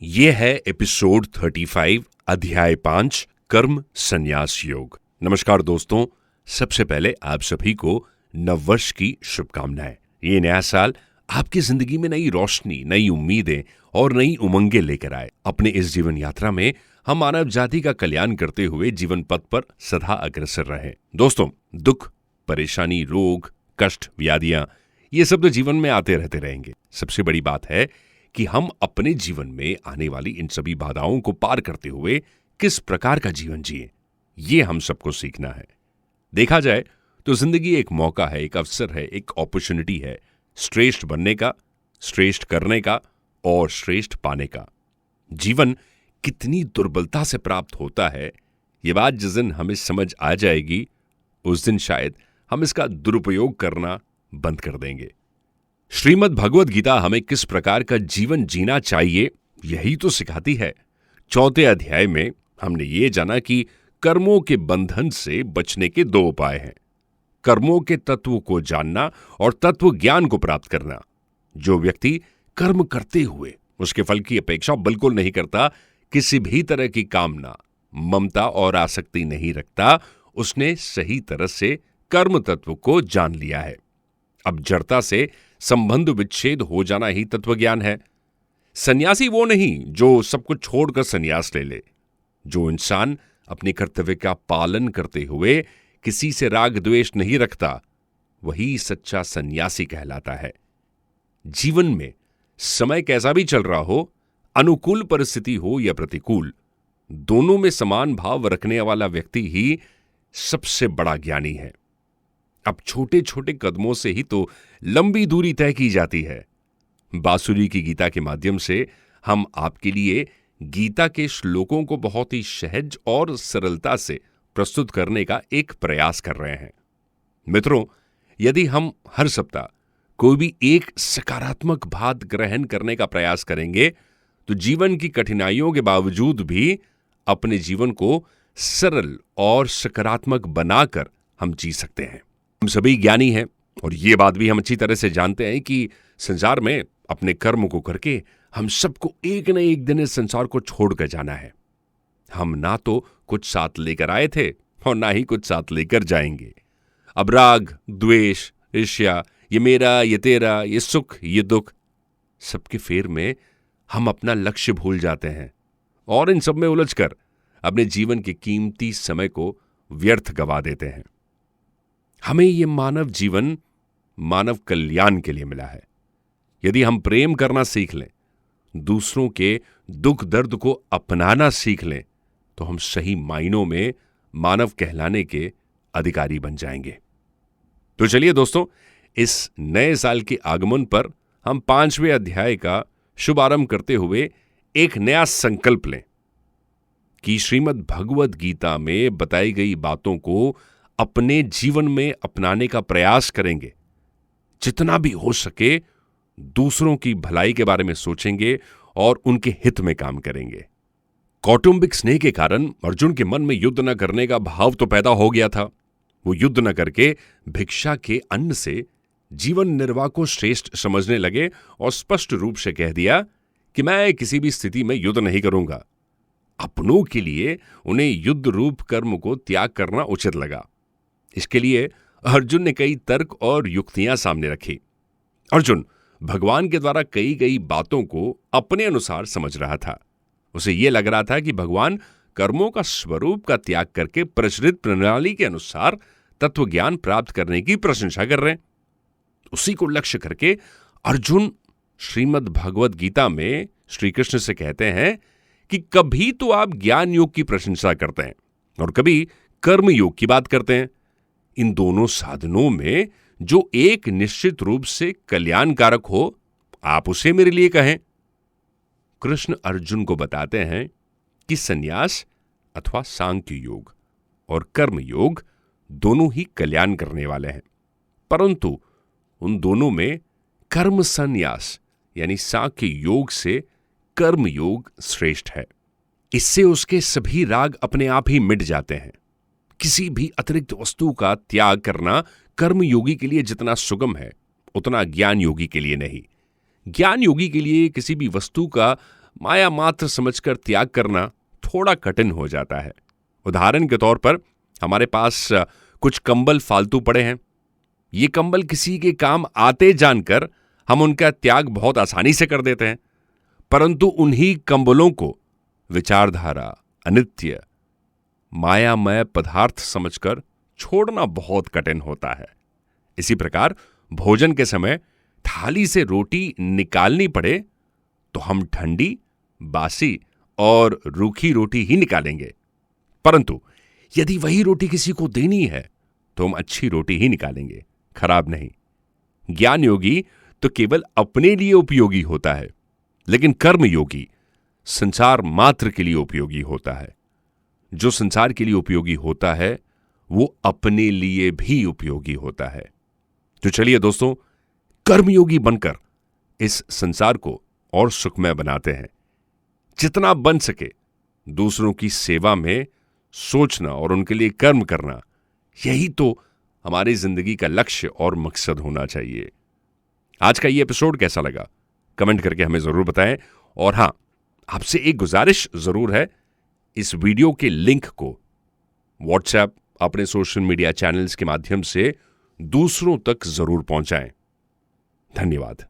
ये है एपिसोड 35 अध्याय 5 कर्म संन्यास योग। नमस्कार दोस्तों, सबसे पहले आप सभी को नववर्ष की शुभकामनाएं। ये नया साल आपकी जिंदगी में नई रोशनी, नई उम्मीदें और नई उमंगें लेकर आए। अपने इस जीवन यात्रा में हम मानव जाति का कल्याण करते हुए जीवन पथ पर सदा अग्रसर रहें। दोस्तों, दुख, परेशानी, रोग, कष्ट, व्याधियां, ये सब तो जीवन में आते रहते रहेंगे। सबसे बड़ी बात है कि हम अपने जीवन में आने वाली इन सभी बाधाओं को पार करते हुए किस प्रकार का जीवन जिए, ये हम सबको सीखना है। देखा जाए तो जिंदगी एक मौका है, एक अवसर है, एक अपॉर्चुनिटी है श्रेष्ठ बनने का, श्रेष्ठ करने का और श्रेष्ठ पाने का। जीवन कितनी दुर्बलता से प्राप्त होता है, ये बात जिस दिन हमें समझ आ जाएगी उस दिन शायद हम इसका दुरुपयोग करना बंद कर देंगे। श्रीमद् भगवद गीता हमें किस प्रकार का जीवन जीना चाहिए यही तो सिखाती है। 4 अध्याय में हमने ये जाना कि कर्मों के बंधन से बचने के 2 उपाय हैं। कर्मों के तत्व को जानना और तत्व ज्ञान को प्राप्त करना। जो व्यक्ति कर्म करते हुए उसके फल की अपेक्षा बिल्कुल नहीं करता, किसी भी तरह की कामना, ममता और आसक्ति नहीं रखता, उसने सही तरह से कर्म तत्व को जान लिया है। अब जड़ता से संबंध विच्छेद हो जाना ही तत्वज्ञान है। सन्यासी वो नहीं जो सब कुछ छोड़कर सन्यास ले ले। जो इंसान अपने कर्तव्य का पालन करते हुए किसी से राग द्वेष नहीं रखता, वही सच्चा सन्यासी कहलाता है। जीवन में समय कैसा भी चल रहा हो, अनुकूल परिस्थिति हो या प्रतिकूल, दोनों में समान भाव रखने वाला व्यक्ति ही सबसे बड़ा ज्ञानी है। अब छोटे छोटे कदमों से ही तो लंबी दूरी तय की जाती है। बांसुरी की गीता के माध्यम से हम आपके लिए गीता के श्लोकों को बहुत ही सहज और सरलता से प्रस्तुत करने का एक प्रयास कर रहे हैं। मित्रों, यदि हम हर सप्ताह कोई भी एक सकारात्मक बात ग्रहण करने का प्रयास करेंगे तो जीवन की कठिनाइयों के बावजूद भी अपने जीवन को सरल और सकारात्मक बनाकर हम जी सकते हैं। हम सभी ज्ञानी हैं और ये बात भी हम अच्छी तरह से जानते हैं कि संसार में अपने कर्म को करके हम सबको एक न एक दिन इस संसार को छोड़कर जाना है। हम ना तो कुछ साथ लेकर आए थे और ना ही कुछ साथ लेकर जाएंगे। अब राग, द्वेष, ईर्ष्या, ये मेरा, ये तेरा, ये सुख, ये दुख, सबके फेर में हम अपना लक्ष्य भूल जाते हैं और इन सब में उलझकर अपने जीवन के कीमती समय को व्यर्थ गवा देते हैं। हमें ये मानव जीवन मानव कल्याण के लिए मिला है। यदि हम प्रेम करना सीख लें, दूसरों के दुख दर्द को अपनाना सीख लें, तो हम सही मायनों में मानव कहलाने के अधिकारी बन जाएंगे। तो चलिए दोस्तों, इस नए साल के आगमन पर हम 5वें अध्याय का शुभारंभ करते हुए एक नया संकल्प लें कि श्रीमद् भगवद गीता में बताई गई बातों को अपने जीवन में अपनाने का प्रयास करेंगे। जितना भी हो सके दूसरों की भलाई के बारे में सोचेंगे और उनके हित में काम करेंगे। कौटुंबिक स्नेह के कारण अर्जुन के मन में युद्ध न करने का भाव तो पैदा हो गया था। वो युद्ध न करके भिक्षा के अन्न से जीवन निर्वाह को श्रेष्ठ समझने लगे और स्पष्ट रूप से कह दिया कि मैं किसी भी स्थिति में युद्ध नहीं करूंगा। अपनों के लिए उन्हें युद्ध रूप कर्म को त्याग करना उचित लगा। इसके लिए अर्जुन ने कई तर्क और युक्तियां सामने रखी। अर्जुन भगवान के द्वारा कही गई बातों को अपने अनुसार समझ रहा था। उसे यह लग रहा था कि भगवान कर्मों का स्वरूप का त्याग करके प्रचलित प्रणाली के अनुसार तत्व ज्ञान प्राप्त करने की प्रशंसा कर रहे हैं। उसी को लक्ष्य करके अर्जुन श्रीमद् भगवद गीता में श्री कृष्ण से कहते हैं कि कभी तो आप ज्ञान योग की प्रशंसा करते हैं और कभी कर्म योग की बात करते हैं। इन दोनों साधनों में जो एक निश्चित रूप से कल्याणकारक हो, आप उसे मेरे लिए कहें। कृष्ण अर्जुन को बताते हैं कि संन्यास अथवा सांख्य योग और कर्म योग दोनों ही कल्याण करने वाले हैं, परंतु उन दोनों में कर्म संन्यास यानी सांख्य योग से कर्म योग श्रेष्ठ है। इससे उसके सभी राग अपने आप ही मिट जाते हैं। किसी भी अतिरिक्त वस्तु का त्याग करना कर्म योगी के लिए जितना सुगम है, उतना ज्ञान योगी के लिए नहीं। ज्ञान योगी के लिए किसी भी वस्तु का माया मात्र समझकर त्याग करना थोड़ा कठिन हो जाता है। उदाहरण के तौर पर हमारे पास कुछ कंबल फालतू पड़े हैं। ये कंबल किसी के काम आते जानकर हम उनका त्याग बहुत आसानी से कर देते हैं, परंतु उन्हीं कंबलों को विचारधारा, अनित्य, मायामय पदार्थ समझकर छोड़ना बहुत कठिन होता है। इसी प्रकार भोजन के समय थाली से रोटी निकालनी पड़े तो हम ठंडी, बासी और रूखी रोटी ही निकालेंगे, परंतु यदि वही रोटी किसी को देनी है तो हम अच्छी रोटी ही निकालेंगे, खराब नहीं। ज्ञान योगी तो केवल अपने लिए उपयोगी होता है, लेकिन कर्म योगी संसार मात्र के लिए उपयोगी होता है। जो संसार के लिए उपयोगी होता है वो अपने लिए भी उपयोगी होता है। तो चलिए दोस्तों, कर्मयोगी बनकर इस संसार को और सुखमय बनाते हैं। जितना बन सके दूसरों की सेवा में सोचना और उनके लिए कर्म करना, यही तो हमारी जिंदगी का लक्ष्य और मकसद होना चाहिए। आज का ये एपिसोड कैसा लगा कमेंट करके हमें जरूर बताएं। और हां, आपसे एक गुजारिश जरूर है, इस वीडियो के लिंक को व्हाट्सएप, अपने सोशल मीडिया चैनल्स के माध्यम से दूसरों तक जरूर पहुंचाएं। धन्यवाद।